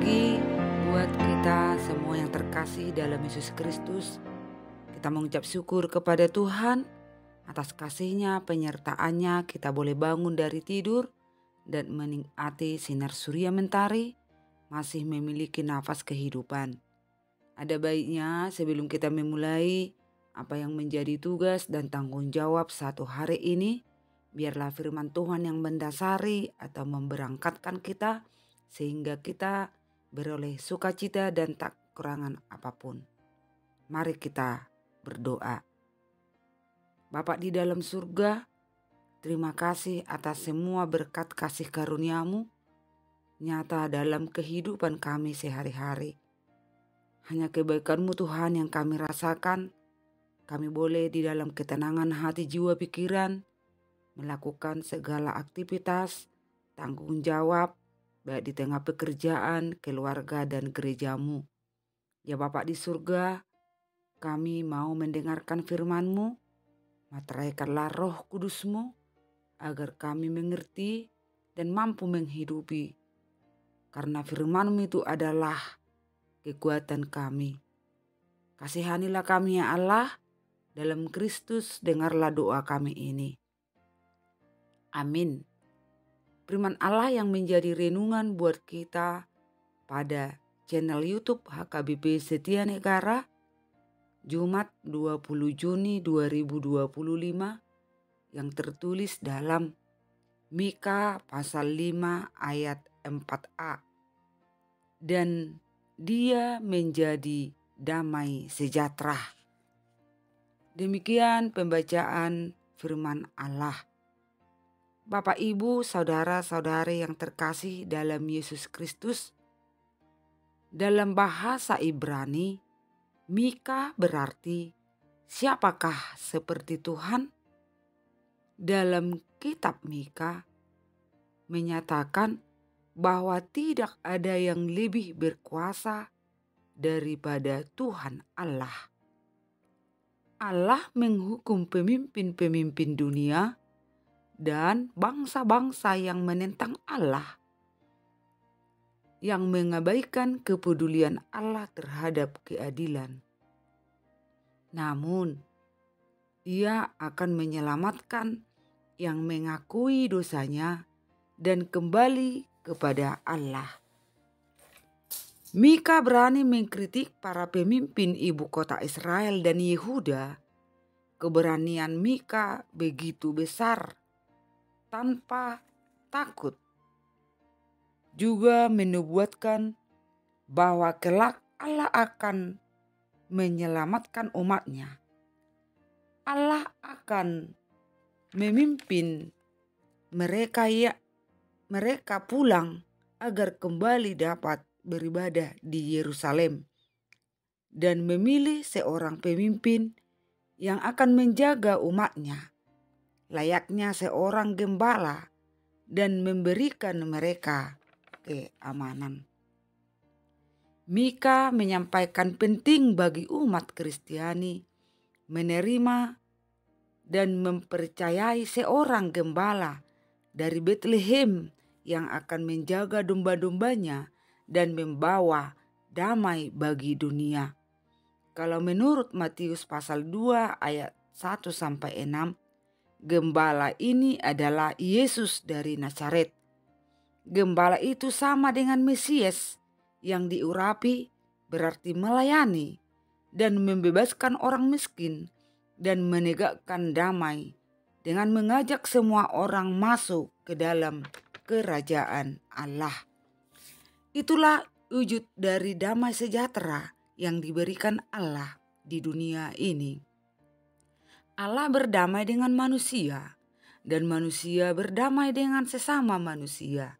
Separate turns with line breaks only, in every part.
pagi buat kita semua yang terkasih dalam Yesus Kristus. Kita mengucap syukur kepada Tuhan atas kasih-Nya, penyertaan-Nya. Kita boleh bangun dari tidur dan menikmati sinar surya mentari, masih memiliki nafas kehidupan. Ada baiknya sebelum kita memulai apa yang menjadi tugas dan tanggung jawab satu hari ini, biarlah firman Tuhan yang mendasari atau memberangkatkan kita sehingga kita beroleh sukacita dan tak kekurangan apapun. Mari kita berdoa. Bapa di dalam surga, terima kasih atas semua berkat kasih karunia-Mu nyata dalam kehidupan kami sehari-hari. Hanya kebaikan-Mu Tuhan yang kami rasakan. Kami boleh di dalam ketenangan hati, jiwa, pikiran melakukan segala aktivitas, tanggung jawab, baik di tengah pekerjaan, keluarga, dan gereja-Mu. Ya Bapa di surga, kami mau mendengarkan firman-Mu, materaikanlah Roh Kudus-Mu, agar kami mengerti dan mampu menghidupi. Karena firman-Mu itu adalah kekuatan kami. Kasihanilah kami ya Allah, dalam Kristus dengarlah doa kami ini. Amin. Firman Allah yang menjadi renungan buat kita pada channel YouTube HKBP Setia Negara, Jumat 20 Juni 2025 yang tertulis dalam Mika pasal 5 ayat 4a. Dan dia menjadi damai sejahtera. Demikian pembacaan firman Allah. Bapak, Ibu, saudara-saudari yang terkasih dalam Yesus Kristus, dalam bahasa Ibrani, Mika berarti siapakah seperti Tuhan? Dalam kitab Mika menyatakan bahwa tidak ada yang lebih berkuasa daripada Tuhan Allah. Allah menghukum pemimpin-pemimpin dunia dan bangsa-bangsa yang menentang Allah, yang mengabaikan kepedulian Allah terhadap keadilan. Namun, Ia akan menyelamatkan yang mengakui dosanya dan kembali kepada Allah. Mika berani mengkritik para pemimpin ibu kota Israel dan Yehuda. Keberanian Mika begitu besar, tanpa takut. Juga menubuatkan bahwa kelak Allah akan menyelamatkan umatnya. Allah akan memimpin mereka pulang agar kembali dapat beribadah di Yerusalem dan memilih seorang pemimpin yang akan menjaga umatnya layaknya seorang gembala dan memberikan mereka keamanan. Mika menyampaikan penting bagi umat Kristiani menerima dan mempercayai seorang gembala dari Betlehem yang akan menjaga domba-dombanya dan membawa damai bagi dunia. Kalau menurut Matius pasal 2 ayat 1-6, gembala ini adalah Yesus dari Nazaret. Gembala itu sama dengan Mesias yang diurapi, berarti melayani dan membebaskan orang miskin dan menegakkan damai dengan mengajak semua orang masuk ke dalam kerajaan Allah. Itulah wujud dari damai sejahtera yang diberikan Allah di dunia ini. Allah berdamai dengan manusia dan manusia berdamai dengan sesama manusia.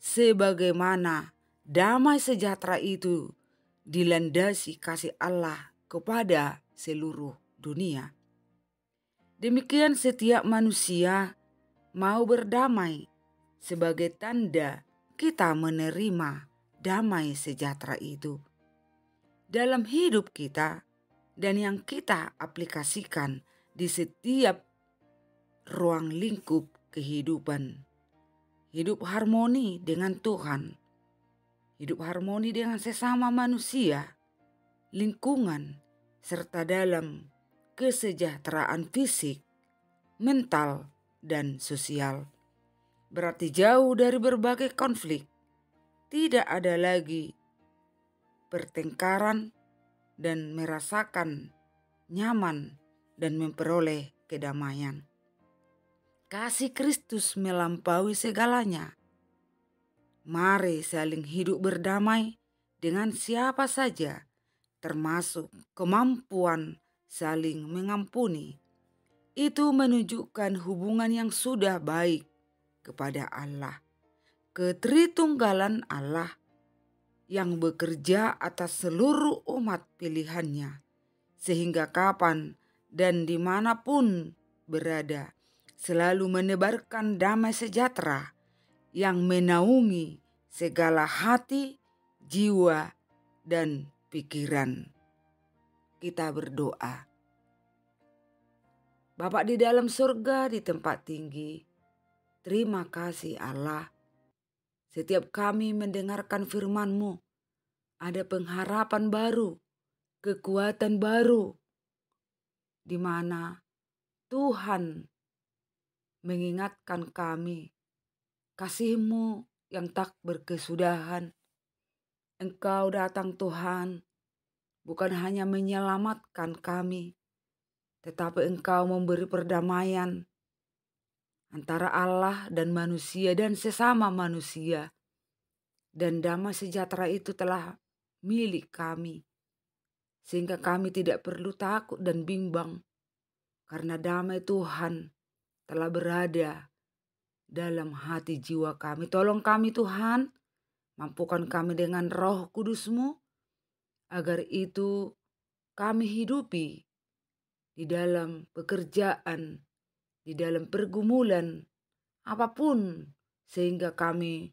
Sebagaimana damai sejahtera itu dilandasi kasih Allah kepada seluruh dunia. Demikian setiap manusia mau berdamai sebagai tanda kita menerima damai sejahtera itu dalam hidup kita dan yang kita aplikasikan di setiap ruang lingkup kehidupan. Hidup harmoni dengan Tuhan, hidup harmoni dengan sesama manusia, lingkungan, serta dalam kesejahteraan fisik, mental, dan sosial. Berarti jauh dari berbagai konflik, tidak ada lagi pertengkaran dan merasakan nyaman dan memperoleh kedamaian. Kasih Kristus melampaui segalanya. Mari saling hidup berdamai dengan siapa saja, termasuk kemampuan saling mengampuni. Itu menunjukkan hubungan yang sudah baik kepada Allah. Ketritunggalan Allah yang bekerja atas seluruh umat pilihannya, sehingga kapan dan dimanapun berada, selalu menebarkan damai sejahtera yang menaungi segala hati, jiwa, dan pikiran. Kita berdoa. Bapa di dalam surga di tempat tinggi, terima kasih Allah. Setiap kami mendengarkan firman-Mu, ada pengharapan baru, kekuatan baru, di mana Tuhan mengingatkan kami, kasih-Mu yang tak berkesudahan. Engkau datang Tuhan, bukan hanya menyelamatkan kami, tetapi Engkau memberi perdamaian antara Allah dan manusia dan sesama manusia. Dan damai sejahtera itu telah milik kami, sehingga kami tidak perlu takut dan bimbang, karena damai Tuhan telah berada dalam hati jiwa kami. Tolong kami Tuhan, mampukan kami dengan Roh Kudus-Mu, agar itu kami hidupi di dalam pekerjaan, di dalam pergumulan, apapun, sehingga kami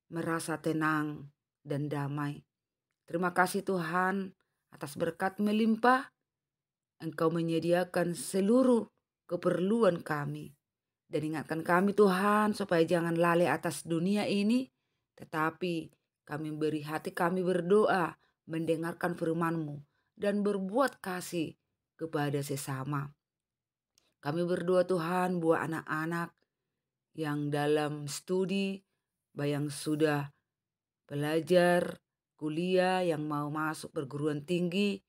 merasa tenang dan damai. Terima kasih Tuhan atas berkat melimpah. Engkau menyediakan seluruh keperluan kami. Dan ingatkan kami Tuhan supaya jangan lalai atas dunia ini, tetapi kami beri hati kami berdoa, mendengarkan firman-Mu, dan berbuat kasih kepada sesama. Kami berdoa Tuhan buat anak-anak yang dalam studi, yang sudah belajar, kuliah, yang mau masuk perguruan tinggi.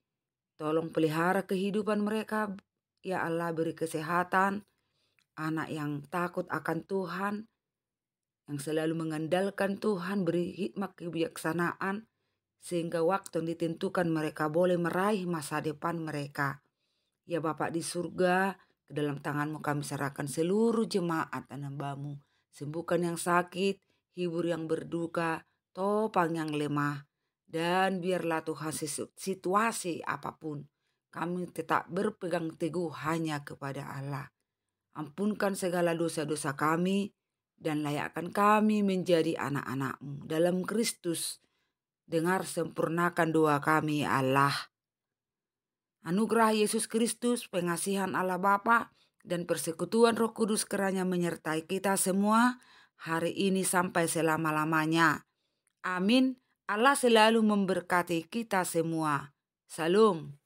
Tolong pelihara kehidupan mereka, ya Allah, beri kesehatan, anak yang takut akan Tuhan, yang selalu mengandalkan Tuhan, beri hikmat kebijaksanaan, sehingga waktu yang ditentukan mereka boleh meraih masa depan mereka. Ya Bapa di surga, ke dalam tangan-Mu kami serahkan seluruh jemaat dan hamba-Mu. Sembuhkan yang sakit, hibur yang berduka, topang yang lemah. Dan biarlah Tuhan situasi apapun, kami tetap berpegang teguh hanya kepada Allah. Ampunkan segala dosa-dosa kami, dan layakkan kami menjadi anak-anak-Mu dalam Kristus. Dengar sempurnakan doa kami Allah. Anugerah Yesus Kristus, pengasihan Allah Bapa, dan persekutuan Roh Kudus kiranya menyertai kita semua hari ini sampai selama-lamanya. Amin. Allah selalu memberkati kita semua. Salam.